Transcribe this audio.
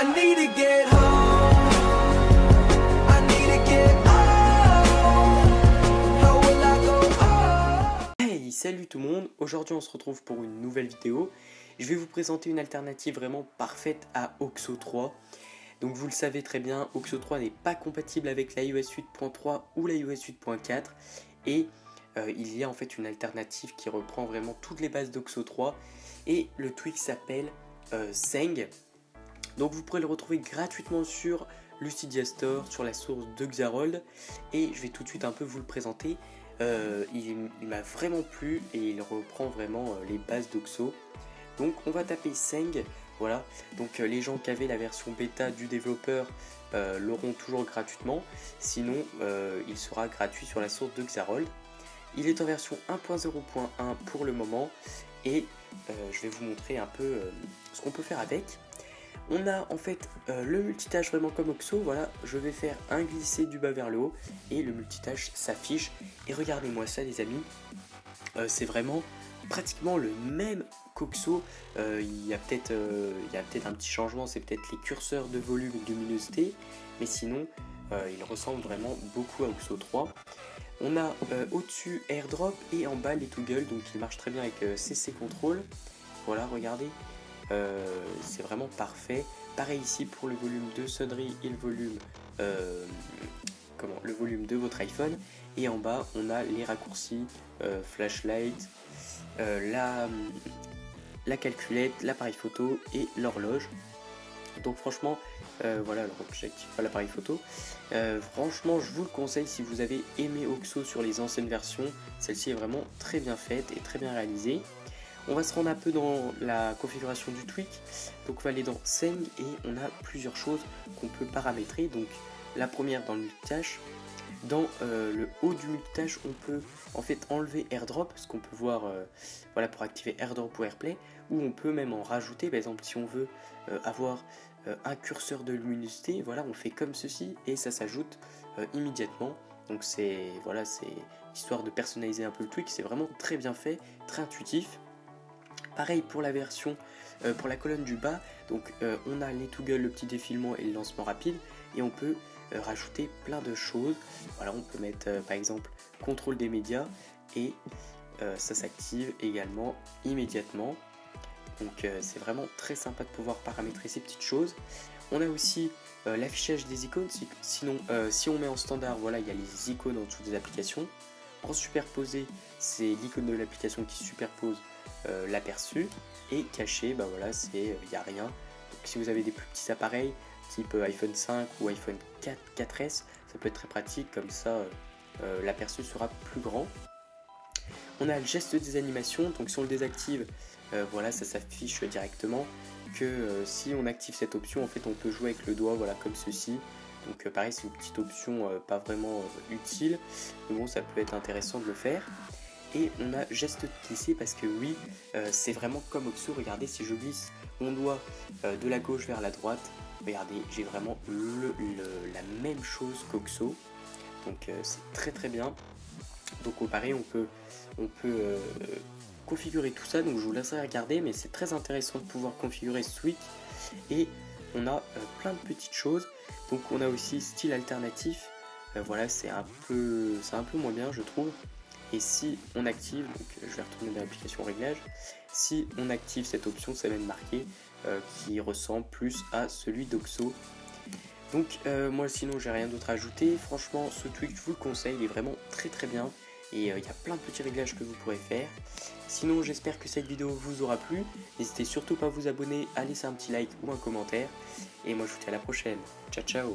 I need to get home. I need to get home. How will I go home? Hey, salut tout le monde. Aujourd'hui on se retrouve pour une nouvelle vidéo. Je vais vous présenter une alternative vraiment parfaite à Oxo 3. Donc vous le savez très bien, Oxo 3 n'est pas compatible avec l'iOS 8.3 ou l'iOS 8.4 et il y a en fait une alternative qui reprend vraiment toutes les bases d'Oxo 3 et le tweak s'appelle Seng. Donc vous pourrez le retrouver gratuitement sur Lucidia Store, sur la source de Xarold, et je vais tout de suite un peu vous le présenter. Il m'a vraiment plu et il reprend vraiment les bases d'Oxo. Donc on va taper Seng, voilà. Donc les gens qui avaient la version bêta du développeur l'auront toujours gratuitement, sinon il sera gratuit sur la source de Xarold. Il est en version 1.0.1 pour le moment et je vais vous montrer un peu ce qu'on peut faire avec. On a en fait le multitâche vraiment comme Oxo, voilà, je vais faire un glisser du bas vers le haut et le multitâche s'affiche. Et regardez-moi ça les amis, c'est vraiment pratiquement le même qu'Oxo. Il y a peut-être un petit changement, c'est peut-être les curseurs de volume et de luminosité, mais sinon il ressemble vraiment beaucoup à Oxo 3. On a au-dessus AirDrop et en bas les toggles, donc il marche très bien avec CC Control. Voilà, regardez. C'est vraiment parfait. Pareil ici pour le volume de sonnerie et le volume de votre iPhone. Et en bas on a les raccourcis flashlight, la calculette, l'appareil photo et l'horloge. Donc franchement voilà, alors j'active pas l'appareil photo. Franchement je vous le conseille si vous avez aimé Oxo sur les anciennes versions. Celle-ci est vraiment très bien faite et très bien réalisée. On va se rendre un peu dans la configuration du tweak. Donc on va aller dans Seng et on a plusieurs choses qu'on peut paramétrer. Donc la première dans le multitâche. Dans le haut du multitâche, on peut en fait enlever AirDrop, ce qu'on peut voir voilà, pour activer AirDrop ou AirPlay, ou on peut même en rajouter. Par exemple, si on veut avoir un curseur de luminosité, voilà, on fait comme ceci et ça s'ajoute immédiatement. Donc c'est voilà, c'est histoire de personnaliser un peu le tweak. C'est vraiment très bien fait, très intuitif. Pareil pour la version, pour la colonne du bas, donc on a les toggles, le petit défilement et le lancement rapide, et on peut rajouter plein de choses. Voilà, on peut mettre par exemple contrôle des médias, et ça s'active également immédiatement. Donc c'est vraiment très sympa de pouvoir paramétrer ces petites choses. On a aussi l'affichage des icônes, sinon si on met en standard, voilà, il y a les icônes en dessous des applications. En superposé, c'est l'icône de l'application qui superpose l'aperçu, et caché, bah voilà, c'est il n'y a rien. Donc si vous avez des plus petits appareils type iPhone 5 ou iPhone 4S, ça peut être très pratique, comme ça l'aperçu sera plus grand. On a le geste des animations, donc si on le désactive, voilà, ça s'affiche directement. Que si on active cette option, en fait on peut jouer avec le doigt, voilà, comme ceci. Donc pareil, c'est une petite option pas vraiment utile, mais bon, ça peut être intéressant de le faire. Et on a geste de glisser, parce que oui, c'est vraiment comme Oxo. Regardez, si je glisse mon doigt de la gauche vers la droite, regardez, j'ai vraiment la même chose qu'Oxo. Donc c'est très très bien. Donc pareil, on peut configurer tout ça, donc je vous laisserai regarder, mais c'est très intéressant de pouvoir configurer ce tweak. Et on a plein de petites choses. Donc on a aussi style alternatif, voilà, c'est un peu moins bien je trouve. Et si on active, donc je vais retourner dans l'application réglage, si on active cette option, ça va être marqué qui ressemble plus à celui d'Oxo. Donc moi sinon j'ai rien d'autre à ajouter. Franchement ce tweak je vous le conseille, il est vraiment très très bien. Et il y a plein de petits réglages que vous pourrez faire. Sinon j'espère que cette vidéo vous aura plu. N'hésitez surtout pas à vous abonner, à laisser un petit like ou un commentaire. Et moi je vous dis à la prochaine. Ciao ciao.